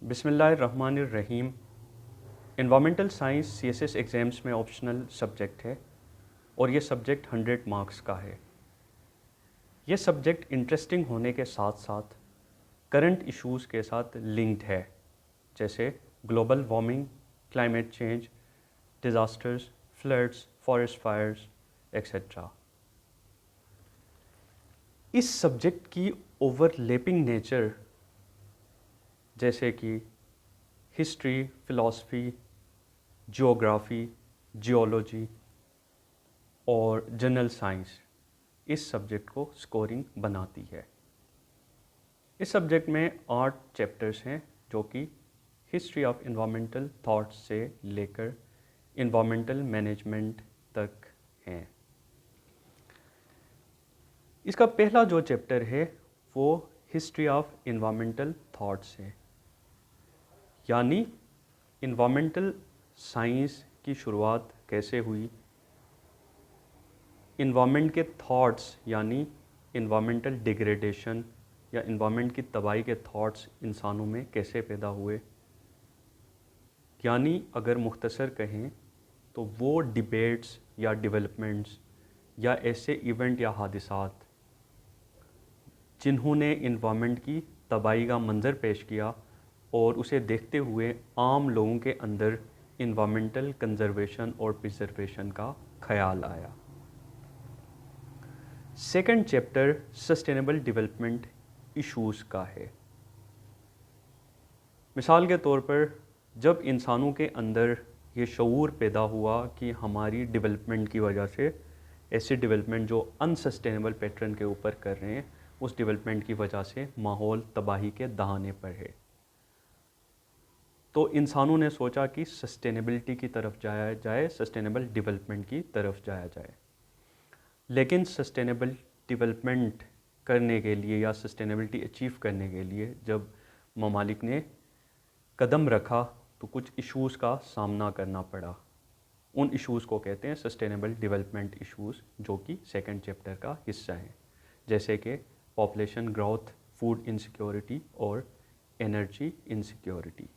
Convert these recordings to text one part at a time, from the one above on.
बिस्मिल्लाहिर्रहमानिर्रहीम। Environmental science CSS exams में optional subject है और ये सब्जेक्ट 100 मार्क्स का है। ये सब्जेक्ट इंटरेस्टिंग होने के साथ साथ करंट इश्यूज़ के साथ लिंक्ड है, जैसे global warming, climate change, disasters, floods, forest fires etcetera. इस सब्जेक्ट की ओवरलैपिंग नेचर, जैसे कि हिस्ट्री, फ़िलासफ़ी, जियोग्राफी, जियोलॉजी और जनरल साइंस, इस सब्जेक्ट को स्कोरिंग बनाती है। इस सब्जेक्ट में 8 चैप्टर्स हैं, जो कि हिस्ट्री ऑफ एनवायरमेंटल थॉट्स से लेकर एनवायरमेंटल मैनेजमेंट तक हैं। इसका पहला जो चैप्टर है वो हिस्ट्री ऑफ एनवायरमेंटल थॉट्स है, यानी एनवायरमेंटल साइंस की शुरुआत कैसे हुई, इन्वायरमेंट के थॉट्स यानी इन्वायरमेंटल डिग्रेडेशन या इन्वायरमेंट की तबाही के थॉट्स इंसानों में कैसे पैदा हुए। यानी अगर मुख्तसर कहें तो वो डिबेट्स या डेवलपमेंट्स या ऐसे इवेंट या हादिसात जिन्होंने इन्वायरमेंट की तबाही का मंजर पेश किया और उसे देखते हुए आम लोगों के अंदर इन्वायरमेंटल कंजर्वेशन और प्रिजर्वेशन का ख्याल आया। Second chapter sustainable development issues का है। मिसाल के तौर पर जब इंसानों के अंदर ये शऊर पैदा हुआ कि हमारी डेवलपमेंट की वजह से ऐसी डेवलपमेंट जो अनसस्टेनेबल पैटर्न के ऊपर कर रहे हैं, उस डेवलपमेंट की वजह से माहौल तबाही के दहाने पर है, तो इंसानों ने सोचा कि सस्टेनेबिलिटी की तरफ जाया जाए, सस्टेनेबल डेवलपमेंट की तरफ जाया जाए। लेकिन सस्टेनेबल डेवलपमेंट करने के लिए या सस्टेनेबिलिटी अचीव करने के लिए जब ममालिक ने कदम रखा तो कुछ इश्यूज़ का सामना करना पड़ा। उन इश्यूज़ को कहते हैं सस्टेनेबल डेवलपमेंट इश्यूज़, जो कि सेकंड चैप्टर का हिस्सा हैं, जैसे कि पॉपुलेशन ग्रोथ, फूड इनसिक्योरिटी और energy insecurity.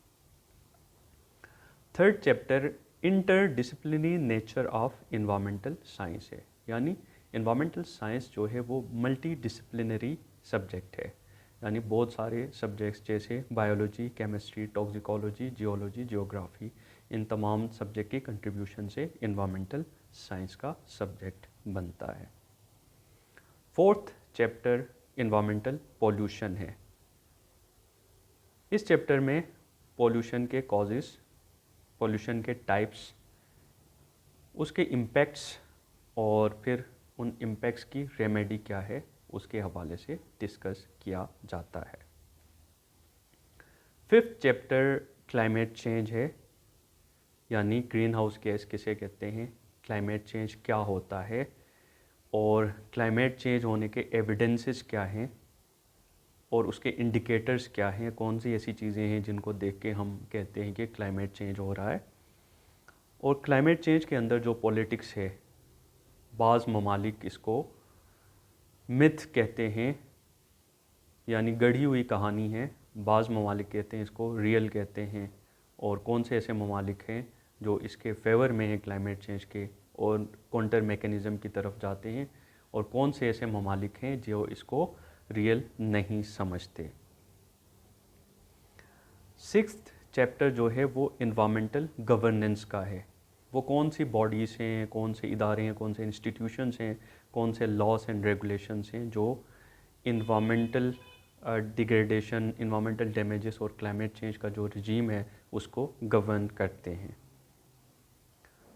Third chapter interdisciplinary nature of environmental science है, यानी एनवायरमेंटल साइंस जो है वो मल्टी डिसिप्लिनरी सब्जेक्ट है, यानी बहुत सारे सब्जेक्ट्स जैसे biology, chemistry, toxicology, geology, geography, इन तमाम सब्जेक्ट के कंट्रीब्यूशन से एनवायरमेंटल साइंस का सब्जेक्ट बनता है। फोर्थ चैप्टर एनवायरमेंटल पॉल्यूशन है। इस चैप्टर में पॉल्यूशन के कॉजेस, पॉल्यूशन के टाइप्स, उसके इम्पैक्ट्स और फिर उन इम्पैक्ट्स की रेमेडी क्या है उसके हवाले से डिस्कस किया जाता है। फिफ्थ चैप्टर क्लाइमेट चेंज है, यानी ग्रीन हाउस गैस किसे कहते हैं, क्लाइमेट चेंज क्या होता है और क्लाइमेट चेंज होने के एविडेंसेस क्या हैं और उसके इंडिकेटर्स क्या हैं, कौन सी ऐसी चीज़ें हैं जिनको देख के हम कहते हैं कि क्लाइमेट चेंज हो रहा है। और क्लाइमेट चेंज के अंदर जो पॉलिटिक्स है, बाज़ ममालिक इसको मिथ कहते हैं, यानी गढ़ी हुई कहानी है, बाज़ ममालिक कहते हैं इसको रियल कहते हैं, और कौन से ऐसे ममालिक हैं जो इसके फेवर में हैं क्लाइमेट चेंज के और काउंटर मैकेनिज़्म की तरफ जाते हैं, और कौन से ऐसे ममालिक हैं जो इसको रियल नहीं समझते। सिक्स्थ चैप्टर जो है वो इन्वामेंटल गवर्नेंस का है। वो कौन सी बॉडीज़ हैं, कौन से इदारे हैं, कौन से इंस्टीट्यूशंस हैं, कौन से लॉस एंड रेगुलेशंस हैं जो इन्वामेंटल डिग्रेडेशन, इन्वामेंटल डैमेजेस और क्लाइमेट चेंज का जो रिजीम है उसको गवर्न करते हैं।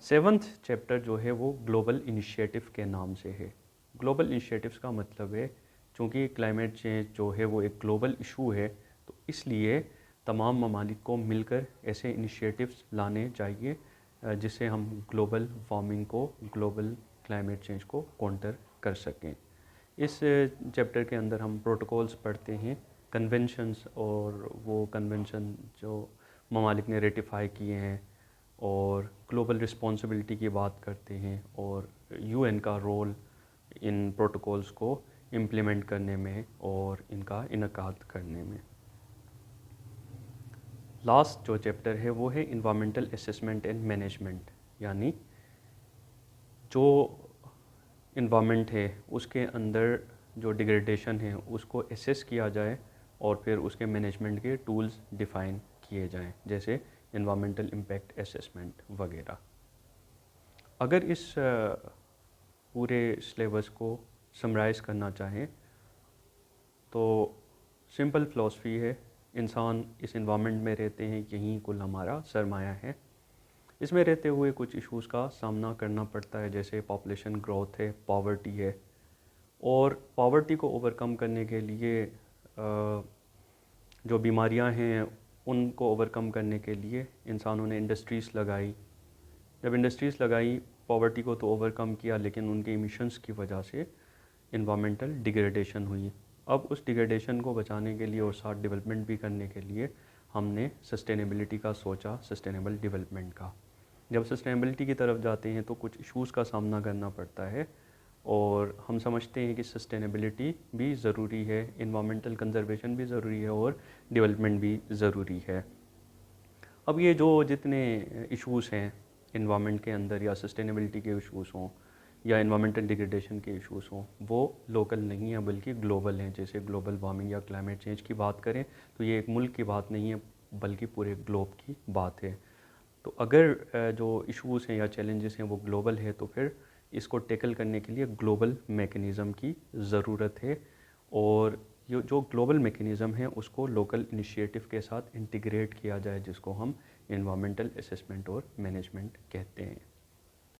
सेवन्थ चैप्टर जो है वो ग्लोबल इनिशिएटिव के नाम से है। ग्लोबल इनिशिएटिव्स का मतलब है, चूँकि क्लाइमेट चेंज जो है वो एक ग्लोबल इशू है, तो इसलिए तमाम ममालिक को मिलकर ऐसे इनिशिएटिव्स लाने चाहिए जिससे हम ग्लोबल वार्मिंग को, ग्लोबल क्लाइमेट चेंज को काउंटर कर सकें। इस चैप्टर के अंदर हम प्रोटोकॉल्स पढ़ते हैं, कन्वेंशंस, और वो कन्वेंशन जो ममालिक ने रेटिफाई किए हैं, और ग्लोबल रिस्पॉन्सिबिलिटी की बात करते हैं, और यूएन का रोल इन प्रोटोकॉल्स को इम्प्लीमेंट करने में और इनका इनकाद करने में। लास्ट जो चैप्टर है वो है इन्वामेंटल असेसमेंट एंड मैनेजमेंट, यानी जो इन्वामेंट है उसके अंदर जो डिग्रेडेशन है उसको एसेस किया जाए और फिर उसके मैनेजमेंट के टूल्स डिफ़ाइन किए जाएं, जैसे इन्वामेंटल इम्पैक्ट असेसमेंट वगैरह। अगर इस पूरे सिलेबस को समराइज़ करना चाहें तो सिंपल फ़िलासफ़ी है, इंसान इस इन्वामेंट में रहते हैं, यही कुल हमारा सरमाया है। इसमें रहते हुए कुछ इश्यूज़ का सामना करना पड़ता है, जैसे पॉपुलेशन ग्रोथ है, पॉवर्टी है, और पॉवर्टी को ओवरकम करने के लिए जो बीमारियां हैं उनको ओवरकम करने के लिए इंसानों ने इंडस्ट्रीज़ लगाई। जब इंडस्ट्रीज़ लगाई, पॉवर्टी को तो ओवरकम किया, लेकिन उनके इमिशंस की वजह से इन्वामेंटल डिग्रेडेशन हुई। अब उस डिग्रेडेशन को बचाने के लिए और साथ डेवलपमेंट भी करने के लिए हमने सस्टेनेबिलिटी का सोचा, सस्टेनेबल डेवलपमेंट का। जब सस्टेनेबिलिटी की तरफ जाते हैं तो कुछ इश्यूज़ का सामना करना पड़ता है, और हम समझते हैं कि सस्टेनेबिलिटी भी ज़रूरी है, इन्वामेंटल कंजर्वेशन भी ज़रूरी है और डेवलपमेंट भी ज़रूरी है। अब ये जो जितने इश्यूज़ हैं इन्वामेंट के अंदर, या सस्टेनेबिलिटी के इश्यूज़ हों या इन्वामेंटल डिग्रेडेशन के इश्यूज़ हों, वो लोकल नहीं है बल्कि ग्लोबल हैं। जैसे ग्लोबल वार्मिंग या क्लाइमेट चेंज की बात करें तो ये एक मुल्क की बात नहीं है बल्कि पूरे ग्लोब की बात है। तो अगर जो इश्यूज़ हैं या चैलेंजेस हैं वो ग्लोबल है तो फिर इसको टैकल करने के लिए ग्लोबल मैकेनिज़्म की ज़रूरत है, और ये जो ग्लोबल मैकेनिज़्म है उसको लोकल इनिशिएटिव के साथ इंटीग्रेट किया जाए, जिसको हम एनवायरमेंटल असेसमेंट और मैनेजमेंट कहते हैं।